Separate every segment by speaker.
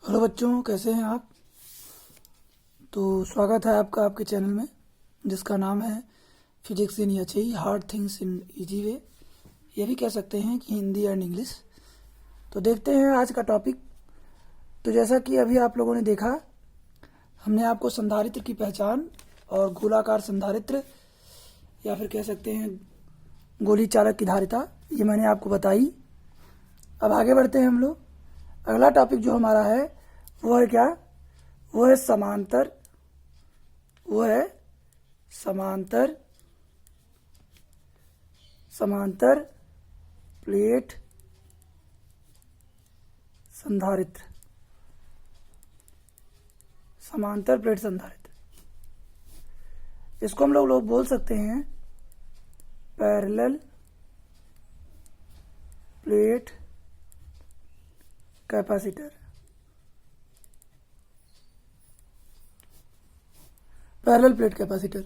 Speaker 1: Hello बच्चों, कैसे हैं आप। तो स्वागत है आपका आपके चैनल में जिसका नाम है physics in HE hard things in easy way. ये भी कह सकते हैं कि हिंदी एंड इंग्लिश। तो देखते हैं आज का टॉपिक। तो जैसा कि अभी आप लोगों ने देखा, हमने आपको संधारित्र की पहचान और गोलाकार संधारित्र या फिर कह सकते हैं गोली चालक की धारिता, ये मैंने आपको बताई। अब आगे बढ़ते हैं हम लोग। अगला टॉपिक जो हमारा है वो है क्या, वो है समांतर समांतर प्लेट संधारित्र। समांतर प्लेट संधारित्र, इसको हम लोग बोल सकते हैं parallel plate capacitor. Parallel plate capacitor.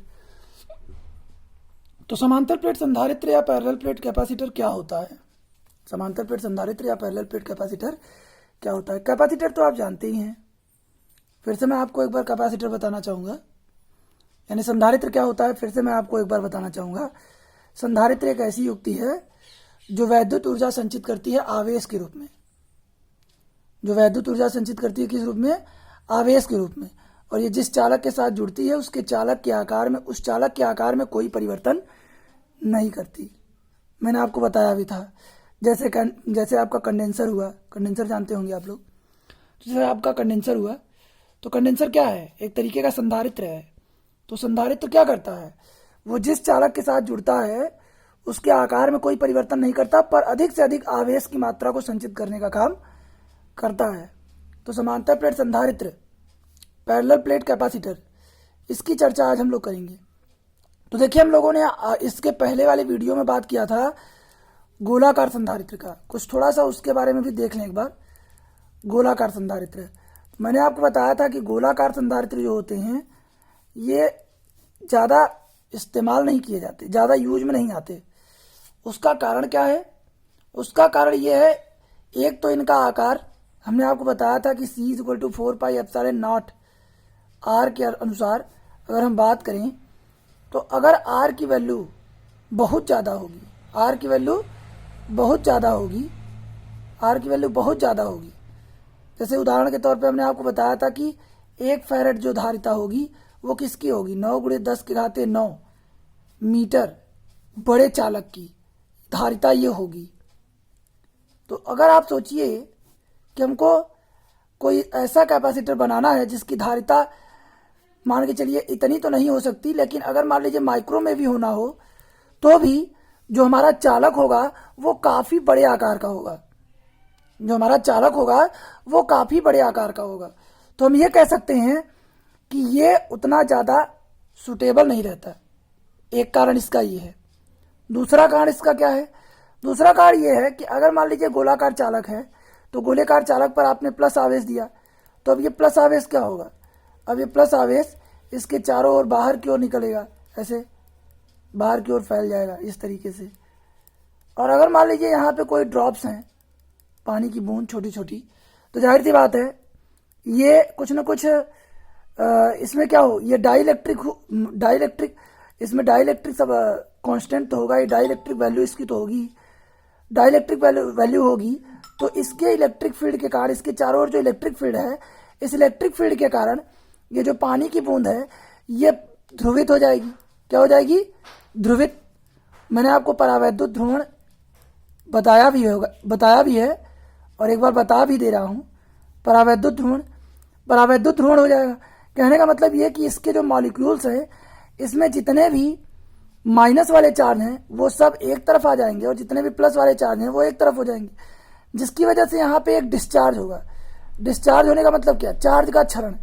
Speaker 1: तो समांतर प्लेट संधारित्र या पैरेलल प्लेट कैपेसिटर क्या होता है? समांतर प्लेट संधारित्र या पैरेलल प्लेट कैपेसिटर क्या होता है? कैपेसिटर तो आप जानते ही हैं। फिर से मैं आपको एक बार कैपेसिटर बताना चाहूँगा, यानी संधारित्र क्या होता है फिर से मैं आपको एक बार बताना चाहूँगा। संधारित्र एक ऐसी युक्ति है जो वैद्युत ऊर्जा संचित करती है आवेश के रूप में। जो वैद्युत ऊर्जा संचित करती है किस रूप में? आवेश के रूप में। और ये जिस चालक के साथ जुड़ती है उसके चालक के आकार में, उस चालक के आकार में कोई परिवर्तन नहीं करती। मैंने आपको बताया भी था। जैसे आपका कंडेंसर हुआ, कंडेंसर जानते होंगे आप लोग। जैसे आपका कंडेंसर हुआ, तो कंडेंसर क्या है? एक तरीके का संधारित्र है। तो संधारित्र क्या करता है? वो जिस चालक के साथ जुड़ता है उसके आकार में कोई परिवर्तन नहीं करता, पर अधिक से अधिक आवेश की मात्रा को संचित करने का काम करता है। तो समांतर प्लेट संधारित्र, पैरेलल प्लेट कैपेसिटर, इसकी चर्चा आज हम लोग करेंगे। तो देखिए, हम लोगों ने इसके पहले वाले वीडियो में बात किया था गोलाकार संधारित्र का। कुछ थोड़ा सा उसके बारे में भी देख लें एक बार। गोलाकार संधारित्र, मैंने आपको बताया था कि गोलाकार संधारित्र जो होते हैं ये ज़्यादा इस्तेमाल नहीं किए जाते, ज़्यादा यूज में नहीं आते। उसका कारण क्या है? उसका कारण ये है, एक तो इनका आकार, हमने आपको बताया था कि C = 4πε0 R के अनुसार अगर हम बात करें तो अगर R की वैल्यू बहुत ज़्यादा होगी, R की वैल्यू बहुत ज़्यादा होगी, जैसे उदाहरण के तौर पे हमने आपको बताया था कि 1 फैरेड जो धारिता होगी वो किसकी होगी? 9 × 10⁹ मीटर बड़े चालक की धारिता ये होगी। तो अगर आप सोचिए कि हमको कोई ऐसा कैपेसिटर बनाना है जिसकी धारिता मान के चलिए इतनी तो नहीं हो सकती, लेकिन अगर मान लीजिए माइक्रो में भी होना हो तो भी जो हमारा चालक होगा वो काफ़ी बड़े आकार का होगा। तो हम ये कह सकते हैं कि ये उतना ज़्यादा सुटेबल नहीं रहता। एक कारण इसका ये है। दूसरा कारण इसका क्या है? दूसरा कारण ये है कि अगर मान लीजिए गोलाकार चालक है तो गोलाकार चालक पर आपने प्लस आवेश दिया, तो अब ये प्लस आवेश क्या होगा? अब ये प्लस आवेश इसके चारों ओर बाहर की ओर निकलेगा, ऐसे बाहर की ओर फैल जाएगा इस तरीके से। और अगर मान लीजिए यहाँ पे कोई ड्रॉप्स हैं, पानी की बूंद छोटी छोटी, तो जाहिर सी बात है ये कुछ ना कुछ इसमें क्या हो, ये डाइलेक्ट्रिक इसमें डाइलेक्ट्रिक सब कांस्टेंट तो होगा, ये डाइलेक्ट्रिक वैल्यू इसकी तो होगी, डाइलेक्ट्रिक वैल्यू होगी। तो इसके इलेक्ट्रिक फील्ड के कारण, इसके चारों ओर जो इलेक्ट्रिक फील्ड है, इस इलेक्ट्रिक फील्ड के कारण ये जो पानी की बूंद है ये ध्रुवित हो जाएगी। क्या हो जाएगी? ध्रुवित। मैंने आपको परावैद्युत ध्रुवण बताया भी है और एक बार बता भी दे रहा हूँ। परावैद्युत ध्रुवण हो जाएगा। कहने का मतलब ये कि इसके जो मॉलिक्यूल्स हैं इसमें जितने भी माइनस वाले चार्ज हैं वो सब एक तरफ आ जाएंगे और जितने भी प्लस वाले चार्ज हैं वो एक तरफ हो जाएंगे, जिसकी वजह से यहाँ पे एक डिस्चार्ज होगा। डिस्चार्ज होने का मतलब क्या? चार्ज का क्षरण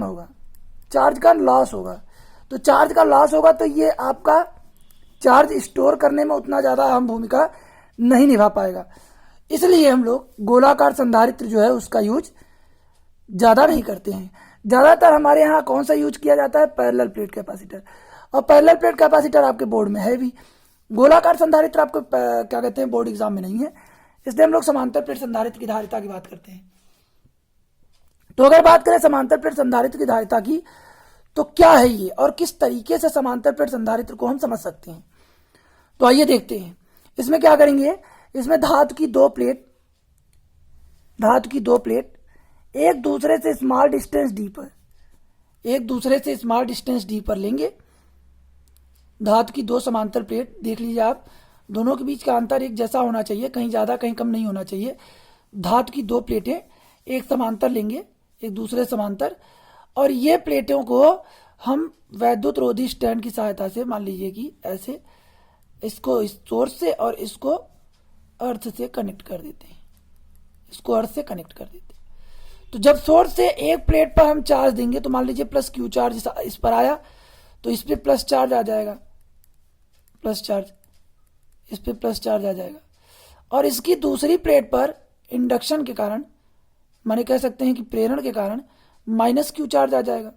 Speaker 1: होगा, चार्ज का लॉस होगा। तो चार्ज का लॉस होगा तो ये आपका चार्ज स्टोर करने में उतना ज़्यादा अहम भूमिका नहीं निभा पाएगा। इसलिए हम लोग गोलाकार संधारित्र जो है उसका यूज ज़्यादा नहीं करते हैं। ज़्यादातर हमारे यहाँ कौन सा यूज किया जाता है? Parallel plate capacitor. और पैरेलल प्लेट कैपेसिटर आपके बोर्ड में है भी। गोलाकार संधारित्र आपको क्या कहते हैं बोर्ड एग्जाम में नहीं है, इसलिए हम लोग समांतर प्लेट संधारित्र की धारिता की बात करते हैं। तो अगर बात करें समांतर प्लेट संधारित्र की धारिता की, तो क्या है ये और किस तरीके से समांतर प्लेट संधारित्र को हम समझ सकते हैं, तो आइए देखते हैं। इसमें क्या करेंगे, इसमें धातु की दो प्लेट एक दूसरे से स्मॉल डिस्टेंस डी पर लेंगे। धातु की दो समांतर प्लेट देख लीजिए आप, दोनों के बीच का अंतर एक जैसा होना चाहिए, कहीं ज्यादा कहीं कम नहीं होना चाहिए। धातु की दो प्लेटें एक समांतर लेंगे, एक दूसरे समांतर, और ये प्लेटों को हम वैद्युत रोधी स्टैंड की सहायता से, मान लीजिए कि ऐसे, इसको इस सोर्स से और इसको अर्थ से कनेक्ट कर देते हैं, तो जब सोर्स से एक प्लेट पर हम चार्ज देंगे तो मान लीजिए प्लस क्यू चार्ज इस पर आया, तो इस पे प्लस चार्ज आ जाएगा, इस पे प्लस चार्ज आ जाएगा। और इसकी दूसरी प्लेट पर इंडक्शन के कारण, माने कह सकते हैं कि प्रेरण के कारण, माइनस क्यू चार्ज आ जाएगा,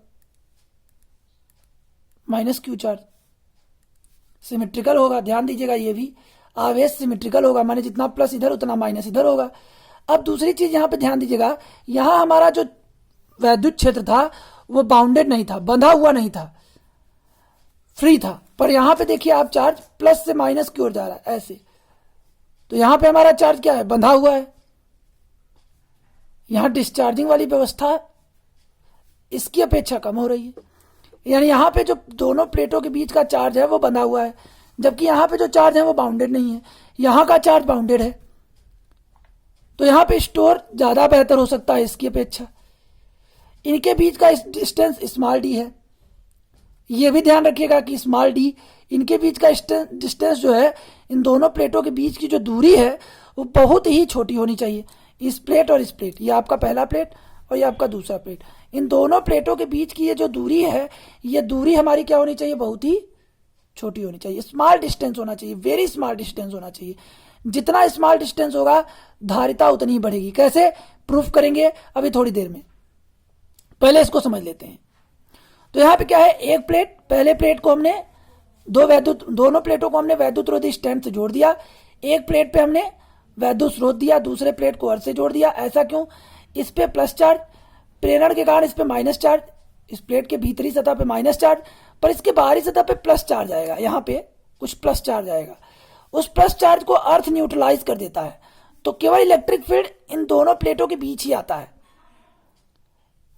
Speaker 1: सिमेट्रिकल होगा। ध्यान दीजिएगा, ये भी आवेश सिमेट्रिकल होगा, माने जितना प्लस इधर उतना माइनस इधर होगा। अब दूसरी चीज यहां पे ध्यान दीजिएगा, यहां हमारा जो वैद्युत क्षेत्र था वो बाउंडेड नहीं था, बंधा हुआ नहीं था, फ्री था। पर यहां पे देखिए आप, चार्ज प्लस से माइनस की ओर जा रहा है ऐसे, तो यहां पे हमारा चार्ज क्या है, बंधा हुआ है। यहां डिस्चार्जिंग वाली व्यवस्था इसकी अपेक्षा कम हो रही है, यानी यहां पे जो दोनों प्लेटों के बीच का चार्ज है वो बंधा हुआ है, जबकि यहां पे जो चार्ज है वो बाउंडेड नहीं है, यहां का चार्ज बाउंडेड है। तो यहां पे स्टोर ज्यादा बेहतर हो सकता है इसकी अपेक्षा। इनके बीच का डिस्टेंस स्मॉल डी है, ये भी ध्यान रखिएगा कि स्मॉल डी, इनके बीच का डिस्टेंस जो है, इन दोनों प्लेटों के बीच की जो दूरी है वो बहुत ही छोटी होनी चाहिए। इस प्लेट और इस प्लेट, ये आपका पहला प्लेट और ये आपका दूसरा प्लेट, इन दोनों प्लेटों के बीच की ये जो दूरी है, ये दूरी हमारी क्या होनी चाहिए, बहुत ही छोटी होनी चाहिए, स्मॉल डिस्टेंस होना चाहिए, वेरी स्मॉल डिस्टेंस होना चाहिए। जितना स्मॉल डिस्टेंस होगा धारिता उतनी ही बढ़ेगी। कैसे प्रूफ करेंगे अभी थोड़ी देर में, पहले इसको समझ लेते हैं। तो यहां पे क्या है, एक प्लेट, पहले प्लेट को हमने दोनों प्लेटों को हमने वैद्युत रोधी स्टैंड से जोड़ दिया, एक प्लेट पे हमने वैद्युत स्रोत दिया, दूसरे प्लेट को अर्थ से जोड़ दिया। ऐसा क्यों, इस पे प्लस चार्ज, प्रेरण के कारण इस पे माइनस चार्ज, इस प्लेट के भीतरी सतह पे माइनस चार्ज, पर इसके बाहरी सतह पे प्लस चार्ज आएगा, यहाँ पे कुछ प्लस चार्ज आएगा। उस प्लस चार्ज को अर्थ न्यूट्रलाइज कर देता है, तो केवल इलेक्ट्रिक फील्ड इन दोनों प्लेटों के बीच ही आता है,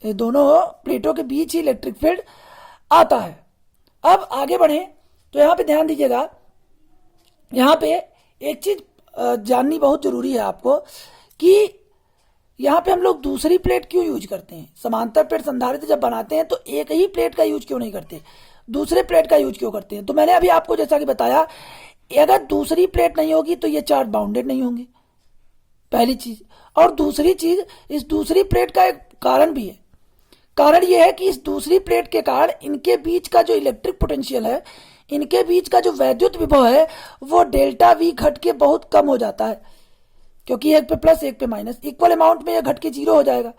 Speaker 1: ये दोनों प्लेटों के बीच ही इलेक्ट्रिक फील्ड आता है। अब आगे बढ़े तो यहां पे ध्यान दीजिएगा, यहां पे एक चीज जाननी बहुत जरूरी है आपको कि यहां पे हम लोग दूसरी प्लेट क्यों यूज करते हैं। समांतर प्लेट संधारित्र जब बनाते हैं तो एक ही प्लेट का यूज क्यों नहीं करते, दूसरे प्लेट का यूज क्यों करते हैं। तो मैंने अभी आपको जैसा कि बताया, अगर दूसरी प्लेट नहीं होगी तो ये चार्ज बाउंडेड नहीं होंगे, पहली चीज। और दूसरी चीज, इस दूसरी प्लेट का एक कारण भी है, कारण यह है कि इस दूसरी प्लेट के कारण इनके बीच का जो इलेक्ट्रिक पोटेंशियल है, इनके बीच का जो वैद्युत विभव है, वो डेल्टा वी घट के बहुत कम हो जाता है, क्योंकि एक पे प्लस एक पे माइनस, इक्वल अमाउंट में यह घट के 0 हो जाएगा।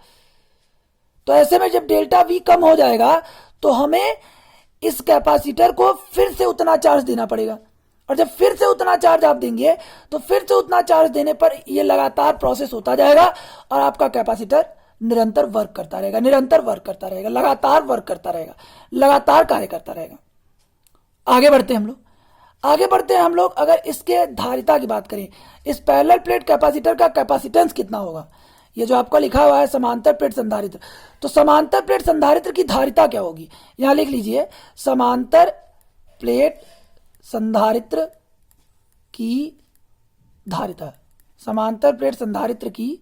Speaker 1: तो ऐसे में जब डेल्टा वी कम हो जाएगा तो हमें इस कैपेसिटर को फिर से उतना चार्ज देना पड़ेगा, और जब फिर से उतना चार्ज आप देंगे तो फिर से उतना चार्ज देने पर यह लगातार प्रोसेस होता जाएगा और आपका कैपेसिटर निरंतर वर्क करता रहेगा, लगातार वर्क करता रहेगा, लगातार कार्य करता रहेगा। आगे बढ़ते हैं हम लोग अगर इसके धारिता की बात करें, इस पैरेलल प्लेट कैपेसिटर का कैपेसिटेंस कितना होगा, ये जो आपका लिखा हुआ है समांतर प्लेट संधारित्र, तो समांतर प्लेट संधारित्र की धारिता क्या होगी, यहां लिख लीजिए, समांतर प्लेट संधारित्र की धारिता, समांतर प्लेट संधारित्र की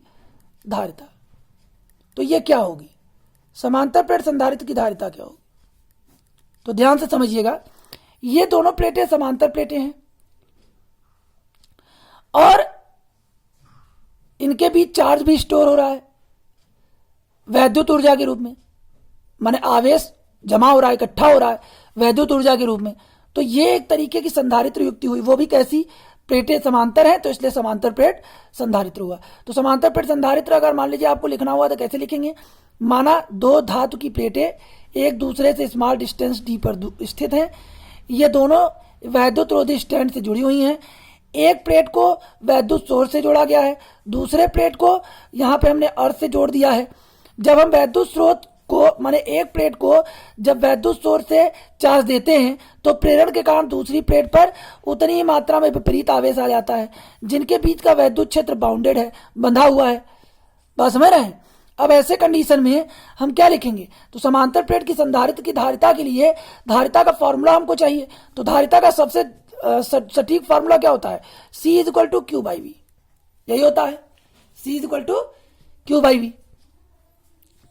Speaker 1: धारिता। तो ये क्या होगी, समांतर प्लेट संधारित्र की धारिता क्या होगी, तो ध्यान से समझिएगा। ये दोनों प्लेटें समांतर प्लेटें हैं और इनके बीच चार्ज भी स्टोर हो रहा है वैद्युत ऊर्जा के रूप में, माने आवेश जमा हो रहा है, इकट्ठा हो रहा है वैद्युत ऊर्जा के रूप में। तो ये एक तरीके की संधारित्र युक्ति हुई, वो भी कैसी, प्लेटें समांतर हैं तो इसलिए समांतर प्लेट संधारित्र हुआ। तो समांतर प्लेट संधारित्र अगर मान लीजिए आपको लिखना हुआ तो कैसे लिखेंगे, माना दो धातु की प्लेटें एक दूसरे से स्मॉल डिस्टेंस डी पर स्थित हैं, ये दोनों वैद्युत रोधी स्टैंड से जुड़ी हुई हैं, एक प्लेट को वैद्युत सोर्स से जोड़ा गया है, दूसरे प्लेट को यहाँ पे हमने अर्थ से जोड़ दिया है। जब हम वैद्युत स्रोत को माने एक प्लेट को जब वैद्युत सोर्स से चार्ज देते हैं तो प्रेरण के कारण दूसरी प्लेट पर उतनी ही मात्रा में विपरीत आवेश आ जाता है जिनके बीच का वैद्युत क्षेत्र बाउंडेड है, बंधा हुआ है। बात समझ रहे हैं? अब ऐसे कंडीशन में हम क्या लिखेंगे? तो समांतर प्लेट की संधारित्र की धारिता के लिए धारिता का फॉर्मूला हमको चाहिए। तो धारिता का सबसे सटीक फॉर्मूला क्या होता है? C is equal to Q by V, यही होता है। C is equal to Q by V.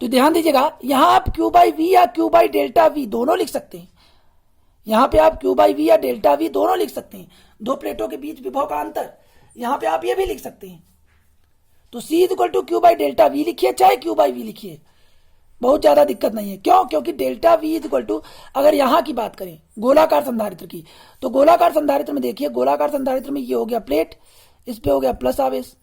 Speaker 1: तो ध्यान दीजिएगा, यहां आप क्यू बाई वी या क्यू बाई डेल्टा वी दोनों लिख सकते हैं। यहां पे आप क्यू बाई वी या डेल्टा वी दोनों लिख सकते हैं। दो प्लेटों के बीच विभव का अंतर, यहां पे आप ये भी लिख सकते हैं। तो C is equal to Q by delta V लिखिए चाहे क्यू बाई वी लिखिए, बहुत ज्यादा दिक्कत नहीं है। क्यों? क्योंकि delta V is equal to, अगर यहां की बात करें गोलाकार संधारित्र की, तो गोलाकार संधारित्र में देखिए, गोलाकार संधारित्र में ये हो गया प्लेट, इस पे हो गया प्लस आवेश।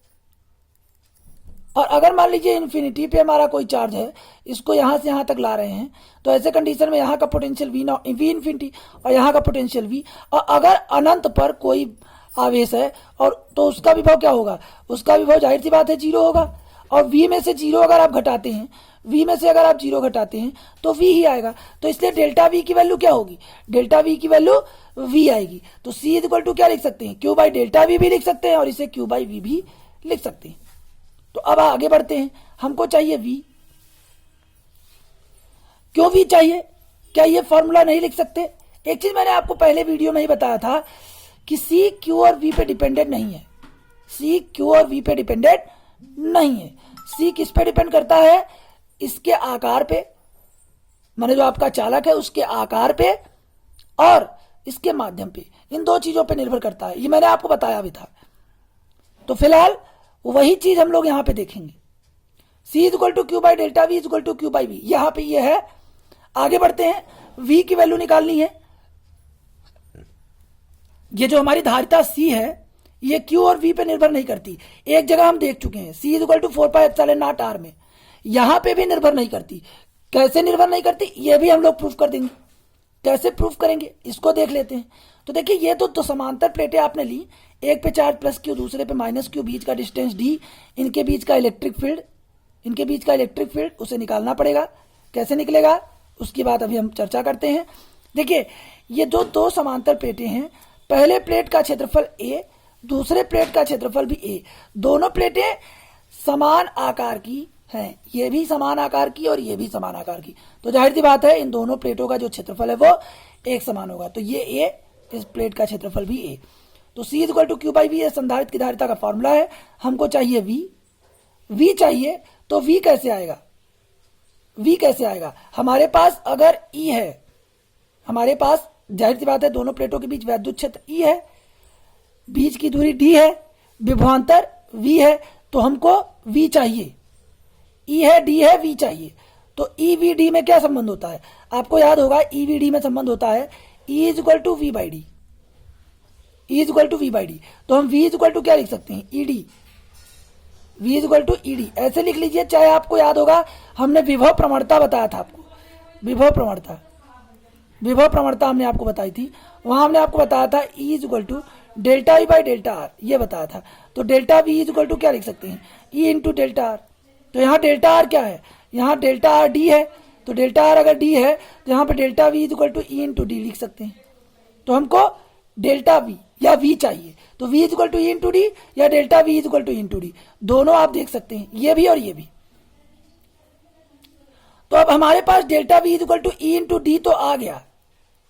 Speaker 1: और अगर मान लीजिए इन्फिनिटी पे हमारा कोई चार्ज है, इसको यहां से यहां तक ला रहे हैं, तो ऐसे कंडीशन में यहाँ का पोटेंशियल वी इन्फिनिटी और यहाँ का पोटेंशियल वी, और अगर अनंत पर कोई आवेश है और तो उसका विभव क्या होगा? उसका विभव जाहिर सी बात है जीरो होगा। और v में से जीरो अगर आप घटाते हैं, v में से अगर आप जीरो घटाते हैं तो v ही आएगा। तो इसलिए डेल्टा v की वैल्यू क्या होगी? डेल्टा v की वैल्यू v आएगी। तो c इज इक्वल टू क्या लिख सकते हैं? क्यू बाई डेल्टा वी भी लिख सकते हैं और इसे क्यू बाई वी भी लिख सकते हैं। तो अब आगे बढ़ते हैं, हमको चाहिए v। क्यों v चाहिए? क्या ये फॉर्मूला नहीं लिख सकते? एक चीज मैंने आपको पहले वीडियो में ही बताया था कि c q और v पे डिपेंडेंट नहीं है। c q और v पे डिपेंडेंट नहीं है। c किस पे डिपेंड करता है? इसके आकार पे, माने जो आपका चालक है उसके आकार पे और इसके माध्यम पे, इन दो चीजों पे निर्भर करता है। ये मैंने आपको बताया भी था। तो फिलहाल वही चीज हम लोग यहां पे देखेंगे। C is equal to Q by delta V is equal to Q by V, यहां पे ये है। आगे बढ़ते हैं, v की वैल्यू निकालनी है। ये जो हमारी धारिता C है ये Q और V पे निर्भर नहीं करती। एक जगह हम देख चुके हैं, C is equal to 4πε0r में, यहां पे भी निर्भर नहीं करती। कैसे निर्भर नहीं करती ये भी हम लोग प्रूफ कर देंगे। कैसे प्रूफ करेंगे इसको देख लेते हैं। तो देखिए, ये तो समांतर प्लेटें आपने ली, एक पे चार्ज प्लस क्यू, दूसरे पे माइनस क्यू, बीच का डिस्टेंस d, इनके बीच का इलेक्ट्रिक फील्ड उसे निकालना पड़ेगा। कैसे निकलेगा उसकी बात अभी हम चर्चा करते हैं। देखिए, ये जो दो समांतर प्लेटें हैं, पहले प्लेट का क्षेत्रफल a, दूसरे प्लेट का क्षेत्रफल भी a, दोनों प्लेटें समान आकार की हैं। ये भी समान आकार की और ये भी समान आकार की, तो जाहिर सी बात है इन दोनों प्लेटों का जो क्षेत्रफल है वो एक समान होगा। तो ये a, इस प्लेट का क्षेत्रफल भी a। तो C is equal to Q by V संधारित्र की धारिता का फॉर्मूला है। हमको चाहिए v चाहिए, तो v कैसे आएगा? हमारे पास अगर E है, हमारे पास जाहिर सी बात है दोनों प्लेटों के बीच वैद्युत क्षेत्र E है, बीच की दूरी d है, विभवांतर v है, तो हमको v चाहिए। E है, d है, v चाहिए। तो EVD में क्या संबंध होता है? आपको याद होगा EVD में संबंध होता है E is equal to V by D. E is equal to V by D, तो हम v इज इक्वल टू क्या लिख सकते हैं? ED। v is equal to ED ऐसे लिख लीजिए। चाहे आपको याद होगा हमने विभव प्रवणता बताया था आपको, विभव प्रवणता हमने आपको बताई थी। वहां हमने आपको बताया था E is equal to delta V by delta R, ये बताया था। तो delta V is equal to क्या लिख सकते हैं? E into delta R. तो यहाँ डेल्टा आर क्या है? यहाँ डेल्टा आर डी है। तो डेल्टा आर अगर डी है तो यहाँ पे delta V is equal to E into D लिख सकते हैं। तो हमको डेल्टा V या V चाहिए, तो V is equal to E into D या delta V is equal to E into D, दोनों आप देख सकते हैं, ये भी और ये भी। तो अब हमारे पास delta V is equal to E into D तो आ गया,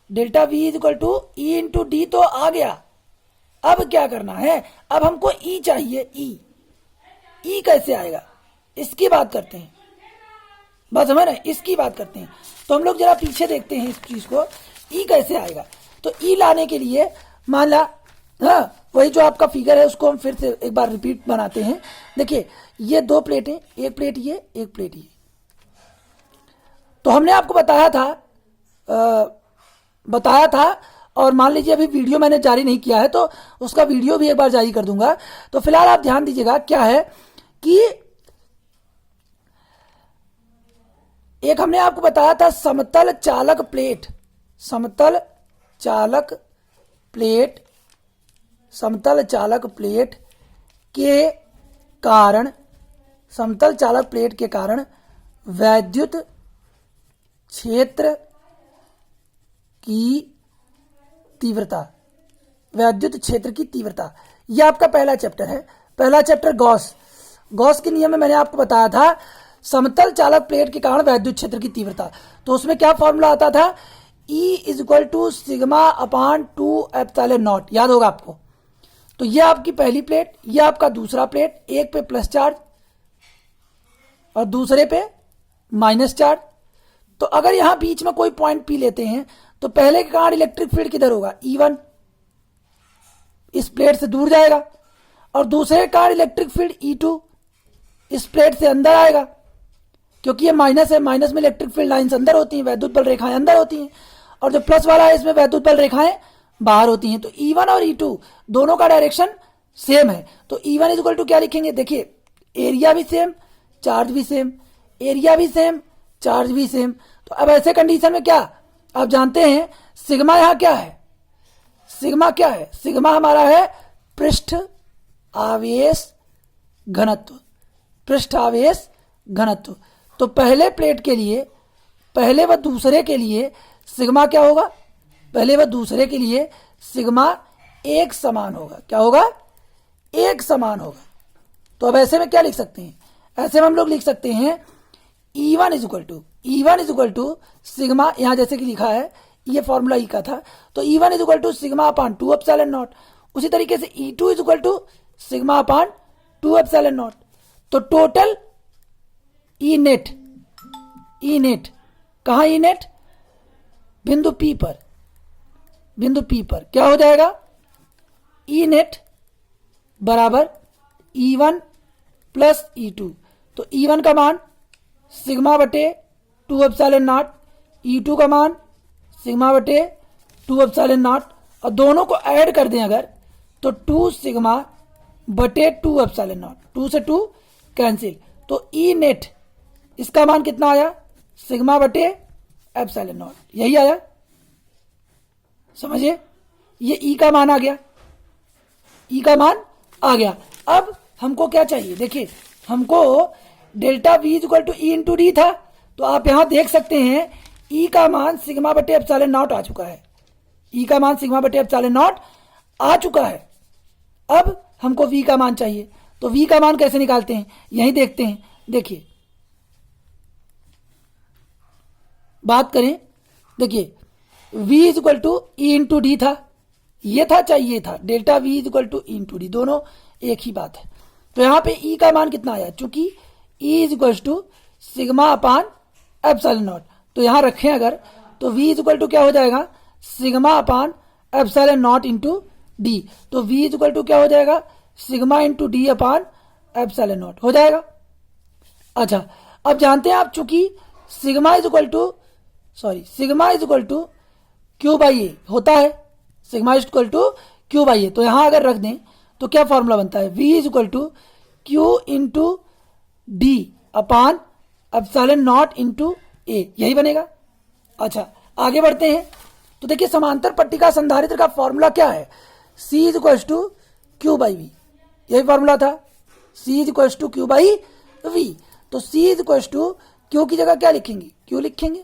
Speaker 1: delta V is equal to E into D तो आ गया। अब क्या करना है? अब हमको E चाहिए। E कैसे आएगा इसकी बात करते हैं। बस समझ रहे, इसकी बात करते हैं। तो हम लोग जरा पीछे देखते हैं इस चीज को, E कैसे आएगा। तो E लाने के लिए मान ला, हाँ, वही जो आपका फिगर है उसको हम फिर से एक बार रिपीट बनाते हैं। देखिए, ये दो प्लेटें, एक प्लेट ये, एक प्लेट ये। तो हमने आपको बताया था और मान लीजिए अभी वीडियो मैंने जारी नहीं किया है तो उसका वीडियो भी एक बार जारी कर दूंगा। तो फिलहाल आप ध्यान दीजिएगा, क्या है कि एक हमने आपको बताया था समतल चालक प्लेट समतल चालक प्लेट के कारण, समतल चालक प्लेट के कारण वैद्युत क्षेत्र की तीव्रता, वैद्युत क्षेत्र की तीव्रता। यह आपका पहला चैप्टर है। पहला चैप्टर गॉस के नियम में मैंने आपको बताया था समतल चालक प्लेट के कारण वैद्युत क्षेत्र की तीव्रता। तो उसमें क्या फॉर्मूला आता था, E = सिग्मा अपान 2ε0, याद होगा आपको। तो यह आपकी पहली प्लेट, यह आपका दूसरा प्लेट, एक पे प्लस चार्ज और दूसरे पे माइनस चार्ज। तो अगर यहां बीच में कोई पॉइंट पी लेते हैं तो पहले के कारण इलेक्ट्रिक फील्ड किधर होगा, E1, इस प्लेट से दूर जाएगा, और दूसरे के कारण इलेक्ट्रिक फील्ड E2 इस प्लेट से अंदर आएगा, क्योंकि ये माइनस है, माइनस में इलेक्ट्रिक फील्ड लाइंस अंदर होती हैं, वैद्युत बल रेखाएं अंदर होती हैं, और जो प्लस वाला है इसमें वैद्युत बल रेखाएं बाहर होती हैं। तो E1 और E2 दोनों का डायरेक्शन सेम है। तो E1 = क्या लिखेंगे, देखिए एरिया भी सेम, चार्ज भी सेम, एरिया भी सेम, चार्ज भी सेम। तो अब ऐसे कंडीशन में क्या आप जानते हैं, सिग्मा यहां क्या है, सिग्मा क्या है, सिग्मा हमारा है पृष्ठ आवेश घनत्व, पृष्ठ आवेश घनत्व। तो पहले प्लेट के लिए, पहले व दूसरे के लिए सिग्मा क्या होगा, पहले व दूसरे के लिए सिग्मा एक समान होगा। क्या होगा, एक समान होगा। तो अब ऐसे में क्या लिख सकते हैं, ऐसे में हम लोग लिख सकते हैं E1 = सिग्मा, यहां जैसे कि लिखा है ये फॉर्मूला ई का था, तो E1 = सिग्मा अपान 2ε0। उसी तरीके से E2 = सिग्मा अपान 2ε0। तो टोटल ई नेट कहां, ई नेट बिंदु P पर, बिंदु P पर क्या हो जाएगा, ई नेट बराबर E1 प्लस E2। तो E1 का मान सिग्मा बटे 2ε0, E2 का मान सिग्मा बटे 2ε0, और दोनों को ऐड कर दें अगर तो 2 सिग्मा बटे 2ε0, 2 से 2 कैंसिल। तो ई नेट इसका मान कितना आया, सिग्मा बटे ε0, यही आया, समझिए ये ई का मान आ गया, ई का मान आ गया। अब हमको क्या चाहिए, देखिए हमको डेल्टा V = E × D था, तो आप यहां देख सकते हैं ई का मान सिग्मा बटे ε0 आ चुका है, ई का मान सिग्मा बटे ε0 आ चुका है। अब हमको V का मान चाहिए, तो V का मान कैसे निकालते हैं, यही देखते हैं। देखिए बात करें, देखिए V = E × D था, ये था चाहिए था, डेल्टा V = E × D, दोनों एक ही बात है। तो यहां पे E का मान कितना आया, चूंकि E = सिग्मा अपान ε0, तो यहां रखें अगर, तो V = क्या हो जाएगा, सिग्मा अपान ε0 × D। तो V = क्या हो जाएगा, सिग्मा × D अपान ε0 हो जाएगा। अच्छा अब जानते हैं आप, चूंकि सिग्मा = Q/A होता है, सिग्मा = Q/A, तो यहां अगर रख दें तो क्या फॉर्मूला बनता है, V = Q × D upon ε0 × A, यही बनेगा। अच्छा आगे बढ़ते हैं, तो देखिए समांतर पट्टिका संधारित्र का फॉर्मूला क्या है, C = Q/V, यही फॉर्मूला था, C = Q/V। तो C = Q की जगह क्या लिखेंगे, Q लिखेंगे,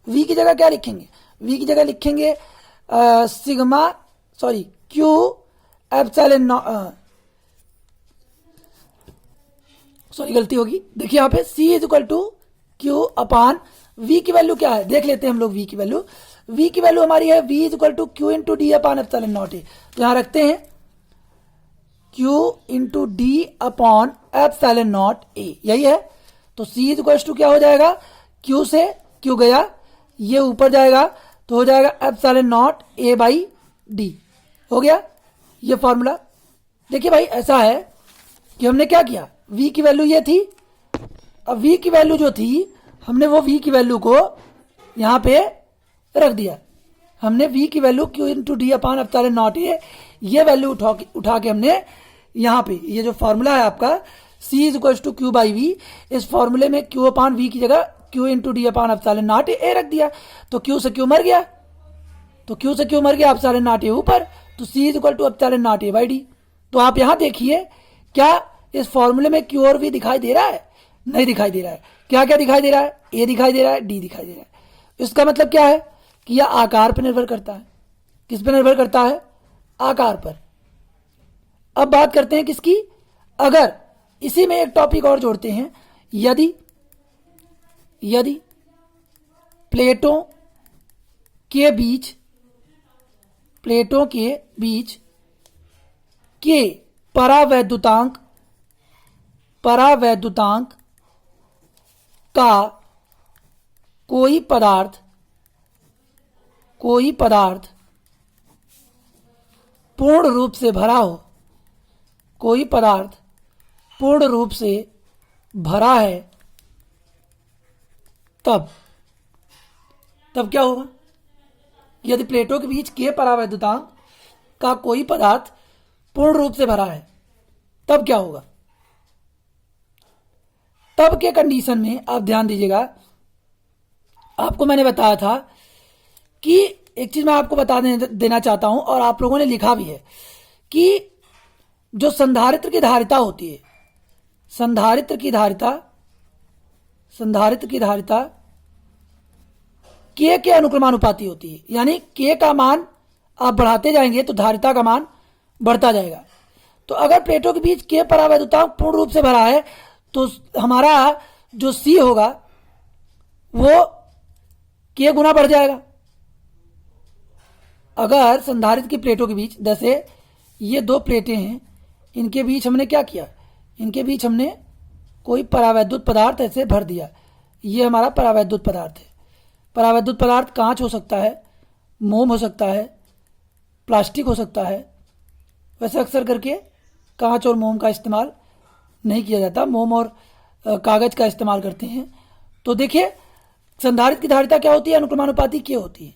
Speaker 1: V की जगह क्या लिखेंगे, V की जगह लिखेंगे सिग्मा Q ε0, गलती होगी, देखिए यहाँ पे C = Q अपान V की वैल्यू क्या है, देख लेते हैं हम लोग V की वैल्यू। V की वैल्यू हमारी है V = Q × D अपान ε0, तो यहाँ रखते हैं Q × D अपान ε0A, यही है। तो C = क्या हो जाएगा, Q से Q गया, ये ऊपर जाएगा तो हो जाएगा ε0A/D, हो गया ये फॉर्मूला। देखिए भाई ऐसा है कि हमने क्या किया, V की वैल्यू ये थी, अब V की वैल्यू जो थी हमने वो V की वैल्यू को यहाँ पे रख दिया, हमने V की वैल्यू Q × D अपान ε0A, ये वैल्यू उठा के हमने यहाँ पे, ये जो फॉर्मूला है आपका C = Q/V, इस फॉर्मूले में Q अपान V की जगह Q × D अपान ε0A रख दिया, तो Q से Q मर गया, तो Q से Q मर गया, ε0A ऊपर, तो C is equal to epsilon naught A by D. तो आप यहां देखिए, क्या इस फॉर्मूले में क्यू और वी दिखाई दे रहा है? नहीं दिखाई दे रहा है। क्या क्या दिखाई दे रहा है? ए दिखाई दे रहा है, डी दिखाई दे रहा है। इसका मतलब क्या है कि यह आकार पर निर्भर करता है। किस पर निर्भर करता है? आकार पर। अब बात करते हैं किसकी? अगर इसी में एक टॉपिक और जोड़ते हैं, यदि प्लेटों के बीच के परावैद्युतांक का कोई पदार्थ पूर्ण रूप से भरा हो, कोई पदार्थ पूर्ण रूप से भरा है, तब क्या होगा? यदि प्लेटों के बीच के परावैद्युतांक का कोई पदार्थ पूर्ण रूप से भरा है, तब क्या होगा? तब के कंडीशन में आप ध्यान दीजिएगा, आपको मैंने बताया था कि एक चीज मैं आपको बता देना चाहता हूं, और आप लोगों ने लिखा भी है कि जो संधारित्र की धारिता होती है, संधारित्र की धारिता के अनुक्रमानुपाती होती है। यानी के का मान आप बढ़ाते जाएंगे तो धारिता का मान बढ़ता जाएगा। तो अगर प्लेटों के बीच के परावैद्युतांक पूर्ण रूप से भरा है तो हमारा जो सी होगा वो के गुना बढ़ जाएगा। अगर संधारित्र की प्लेटों के बीच, जैसे ये दो प्लेटें हैं, इनके बीच हमने क्या किया? इनके बीच हमने कोई परावैद्युत पदार्थ ऐसे भर दिया। ये हमारा परावैद्युत पदार्थ है। परावैद्युत पदार्थ कांच हो सकता है, मोम हो सकता है, प्लास्टिक हो सकता है। वैसे अक्सर करके कांच और मोम का इस्तेमाल नहीं किया जाता, मोम और कागज का इस्तेमाल करते हैं। तो देखिए, संधारित्र की धारिता क्या होती है? अनुक्रमानुपाती के होती है।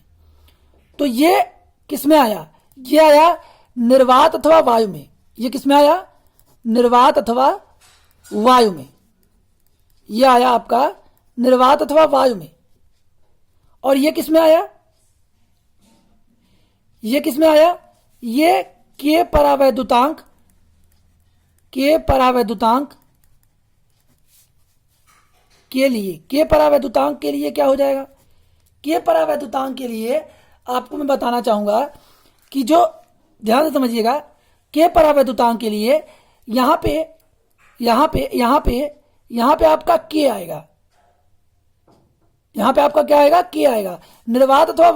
Speaker 1: तो ये किस में आया? ये आया निर्वात अथवा वायु में। ये किस में आया? निर्वात अथवा वायु में। ये आया आपका निर्वात अथवा वायु में। और ये किस में आया? ये किस में आया? ये के परावैद्युतांक के लिए, के परावैद्युतांक के लिए क्या हो जाएगा? के परावैद्युतांक के लिए आपको मैं बताना चाहूंगा कि जो, ध्यान से समझिएगा, के परावैद्युतांक के लिए यहां पे आपका के आएगा। यहां पे आपका क्या आएगा? के आएगा। निर्वात अथवा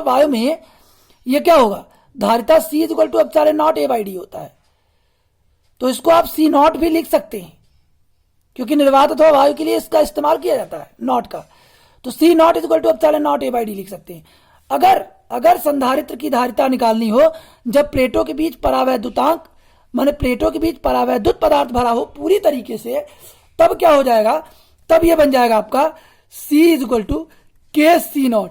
Speaker 1: वायु में ये क्या होगा? धारिता C is equal to epsilon naught A by D होता है। तो इसको आप सी नॉट भी लिख सकते हैं, क्योंकि निर्वात अथवा वायु के लिए इसका इस्तेमाल किया जाता है नॉट का। तो C naught is equal to epsilon naught A by D लिख सकते हैं। अगर संधारित्र की धारिता निकालनी हो जब प्लेटों के बीच परावैद्युतांक, माने प्लेटों के बीच परावैद्युत पदार्थ भरा हो पूरी तरीके से, तब क्या हो जाएगा? तब यह बन जाएगा आपका C इज इक्वल टू के सी नॉट।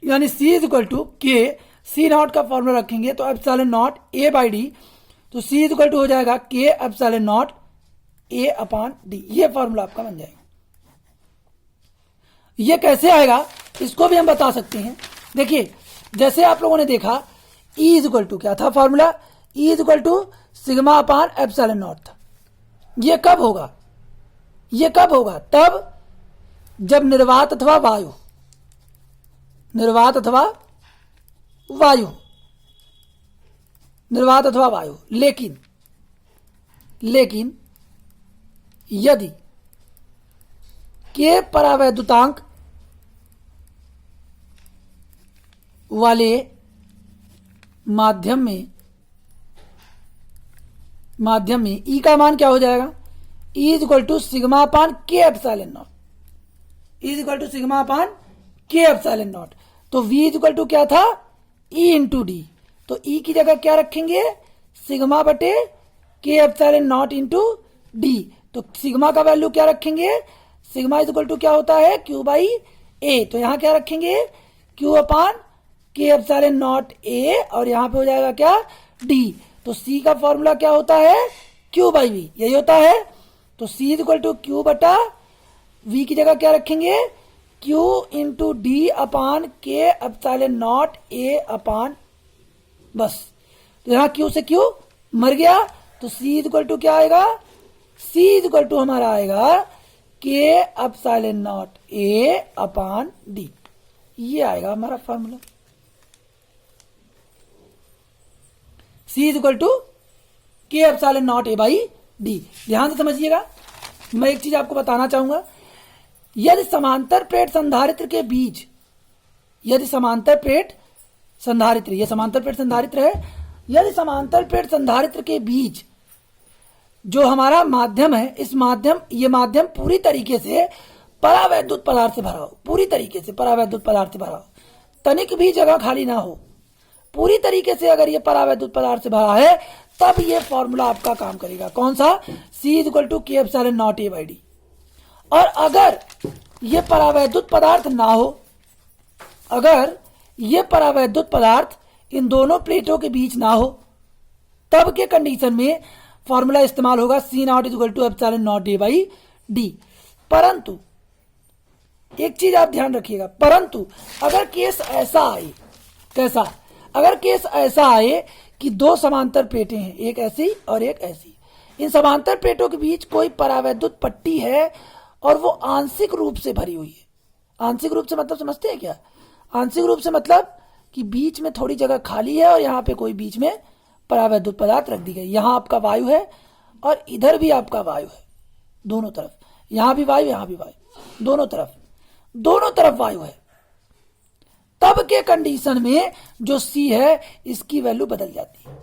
Speaker 1: यानी C इज इक्वल टू के सी नॉट का फॉर्मूला रखेंगे तो epsilon naught A by D. तो C इज इक्वल टू हो जाएगा के एप्सिलॉन नॉट ए अपॉन डी। ये फॉर्मूला आपका बन जाएगा। ये कैसे आएगा इसको भी हम बता सकते हैं। देखिए, जैसे आप लोगों ने देखा E इज इक्वल टू क्या था formula? E is equal to sigma upon epsilon naught था। ये कब होगा? तब जब निर्वात अथवा वायु, लेकिन यदि के परावैद्युतांक वाले माध्यम में ई का मान क्या हो जाएगा? E is equal to sigma upon K epsilon naught. E is equal to sigma upon K epsilon naught. तो वी इज इक्वल टू क्या था? E into D. तो ई की जगह क्या रखेंगे? सिग्मा बटे K epsilon naught into D. तो सिग्मा का वैल्यू क्या रखेंगे? सिग्मा इज इक्वल टू क्या होता है? Q by A. तो यहां क्या रखेंगे? क्यू अपान के एप्सिलॉन नॉट ए, और यहां पे हो जाएगा क्या? डी। तो सी का फॉर्मूला क्या होता है? क्यू बाई वी, यही होता है। तो C is equal to Q बटा वी की जगह क्या रखेंगे? क्यू इंटू डी अपान के एप्सिलॉन नॉट ए अपान बस। तो यहां Q से Q मर गया, तो C इक्वल टू क्या आएगा, C इक्वल टू हमारा आएगा K epsilon naught A upon D। ये आएगा हमारा formula. C equal to K epsilon naught A by D। ध्यान से समझिएगा, मैं एक चीज आपको बताना चाहूंगा, यदि समांतर प्लेट संधारित्र के बीच, यदि समांतर प्लेट संधारित्र, यह समांतर प्लेट संधारित्र है, यदि समांतर प्लेट संधारित्र के बीच जो हमारा माध्यम है, इस माध्यम, ये माध्यम पूरी तरीके से परावैद्युत पदार्थ से भरा हो, पूरी तरीके से परावैद्युत पदार्थ से भरा हो, तनिक भी जगह खाली ना हो, पूरी तरीके से अगर ये परावैद्युत पदार्थ से भरा है, तब ये फॉर्मूला आपका काम करेगा। कौन सा, C equal to K epsilon naught A by D। और अगर ये परावैद्युत पदार्थ ना हो, अगर ये परावैद्युत पदार्थ इन दोनों प्लेटों के बीच ना हो, तब के कंडीशन में फॉर्मूला इस्तेमाल होगा C naught equal to epsilon naught A by D। परंतु एक चीज आप ध्यान रखिएगा, परंतु अगर केस ऐसा आए, कैसा, अगर केस ऐसा आए कि दो समांतर प्लेटें हैं, एक ऐसी और एक ऐसी, इन समांतर प्लेटों के बीच कोई परावैद्युत पट्टी है और वो आंशिक रूप से भरी हुई है। आंशिक रूप से मतलब समझते हैं क्या, आंशिक रूप से मतलब कि बीच में थोड़ी जगह खाली है और यहाँ पे कोई बीच में परावैद्युत पदार्थ रख दी गई, यहाँ आपका वायु है और इधर भी आपका वायु है, दोनों तरफ, यहाँ भी वायु, यहाँ भी वायु, दोनों तरफ वायु है, तब के कंडीशन में जो C है इसकी वैल्यू बदल जाती है।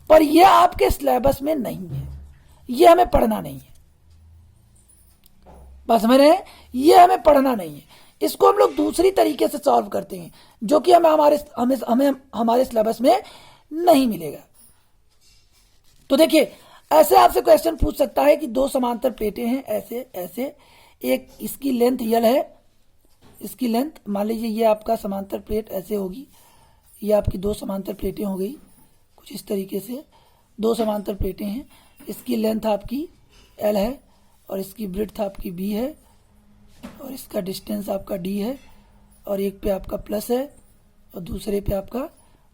Speaker 1: पर यह आपके सिलेबस में नहीं है, यह हमें पढ़ना नहीं है, बस समझ रहे हैं, यह हमें पढ़ना नहीं है। इसको हम लोग दूसरी तरीके से सॉल्व करते हैं, जो कि हमें हमारे सिलेबस में नहीं मिलेगा। तो देखिए, ऐसे आपसे क्वेश्चन पूछ सकता है कि दो समांतर प्लेटें हैं, ऐसे ऐसे, एक इसकी लेंथ यल है, इसकी लेंथ मान लीजिए ये आपका समांतर प्लेट ऐसे होगी, ये आपकी दो समांतर प्लेटें हो गई कुछ इस तरीके से, दो समांतर प्लेटें हैं, इसकी लेंथ आपकी L है और इसकी ब्रेड्थ आपकी B है और इसका डिस्टेंस आपका D है और एक पे आपका प्लस है और दूसरे पे आपका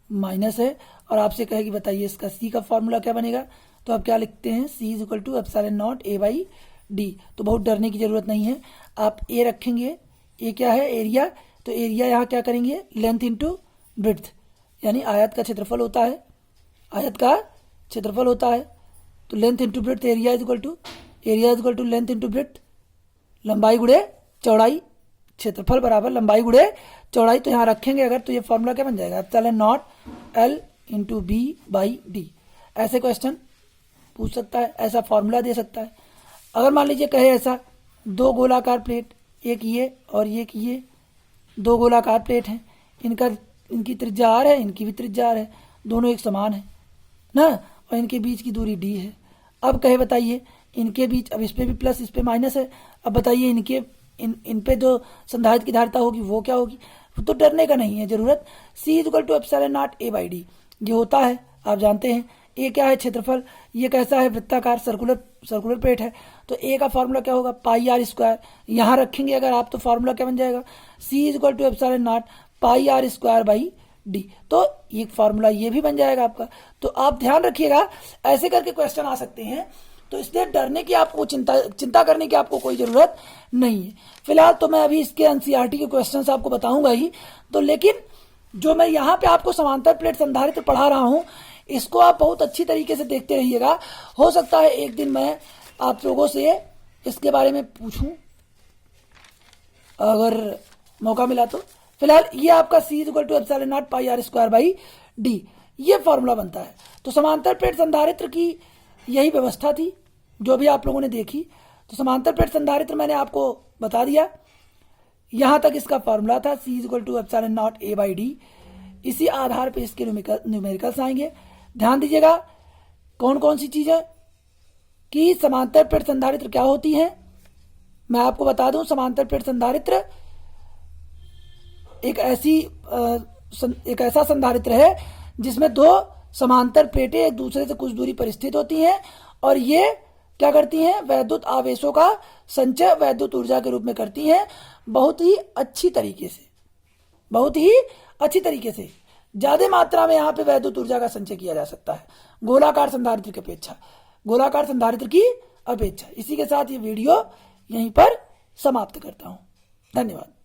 Speaker 1: माइनस है। और आपसे कहेगी बताइए इसका C का फॉर्मूला क्या बनेगा, तो आप क्या लिखते हैं, C is equal to epsilon naught A by D। तो बहुत डरने की जरूरत नहीं है, आप A रखेंगे, A क्या है, एरिया, तो एरिया यहाँ क्या करेंगे, लेंथ इंटू ब्रेड्थ, यानी आयत का क्षेत्रफल होता है, आयत का क्षेत्रफल होता है, तो length into breadth, area is equal to length into breadth, लंबाई गुणे चौड़ाई, क्षेत्रफल बराबर लंबाई गुणे चौड़ाई। तो यहाँ रखेंगे अगर, तो ये फॉर्मूला क्या बन जाएगा, epsilon not L into B by D। ऐसे क्वेश्चन पूछ सकता है, ऐसा फॉर्मूला दे सकता है। अगर मान लीजिए कहे ऐसा, दो गोलाकार प्लेट, एक ये और एक ये, दो गोलाकार प्लेट हैं, इनकी त्रिज्या R है, इनकी भी त्रिज्या R है, दोनों एक समान है ना, और इनके बीच की दूरी D है। अब कहे बताइए इनके बीच, अब इस पे भी प्लस इस पे माइनस है, अब बताइए इन पे जो संधारित्र की धारिता होगी वो क्या होगी। तो डरने का नहीं है जरूरत, C equal to epsilon naught A by D ये होता है, आप जानते हैं। A क्या है, क्षेत्रफल, ये कैसा है, वृत्ताकार सर्कुलर प्लेट है, तो A का फॉर्मूला क्या होगा, पाई R स्क्वायर, यहाँ रखेंगे अगर आप, तो फॉर्मूला क्या बन जाएगा, C equal to epsilon naught pi R square by D। तो एक फॉर्मूला ये भी बन जाएगा आपका। तो आप ध्यान रखिएगा, ऐसे करके क्वेश्चन आ सकते हैं, तो इसलिए डरने की आपको चिंता करने की आपको कोई जरूरत नहीं है। फिलहाल तो मैं अभी इसके एनसीईआरटी के क्वेश्चंस आपको बताऊंगा ही, तो लेकिन जो मैं यहाँ पे आपको समांतर प्लेट संधारित्र पढ़ा रहा हूँ, इसको आप बहुत अच्छी तरीके से देखते रहिएगा। हो सकता है एक दिन मैं आप लोगों से इसके बारे में पूछूं, अगर मौका मिला तो। फिलहाल ये आपका C equal to epsilon naught pi R square by D ये फॉर्मूला बनता है। तो समांतर प्लेट संधारित्र की यही व्यवस्था थी जो भी आप लोगों ने देखी। तो समांतर प्लेट संधारित्र मैंने आपको बता दिया, यहां तक इसका फॉर्मूला था, C equal to epsilon naught A by D। इसी आधार पे इसके न्यूमेरिकल्स आएंगे। ध्यान दीजिएगा कौन कौन सी चीजें कि समांतर प्लेट संधारित्र क्या होती है। मैं आपको बता दूं, समांतर प्लेट संधारित्र एक ऐसा संधारित्र है जिसमें दो समांतर प्लेटें एक दूसरे से कुछ दूरी पर स्थित होती हैं और ये क्या करती हैं, वैद्युत आवेशों का संचय वैद्युत ऊर्जा के रूप में करती हैं, बहुत ही अच्छी तरीके से ज्यादा मात्रा में यहाँ पे वैद्युत ऊर्जा का संचय किया जा सकता है गोलाकार संधारित्र की अपेक्षा। इसी के साथ ये वीडियो यहीं पर समाप्त करता हूं। धन्यवाद।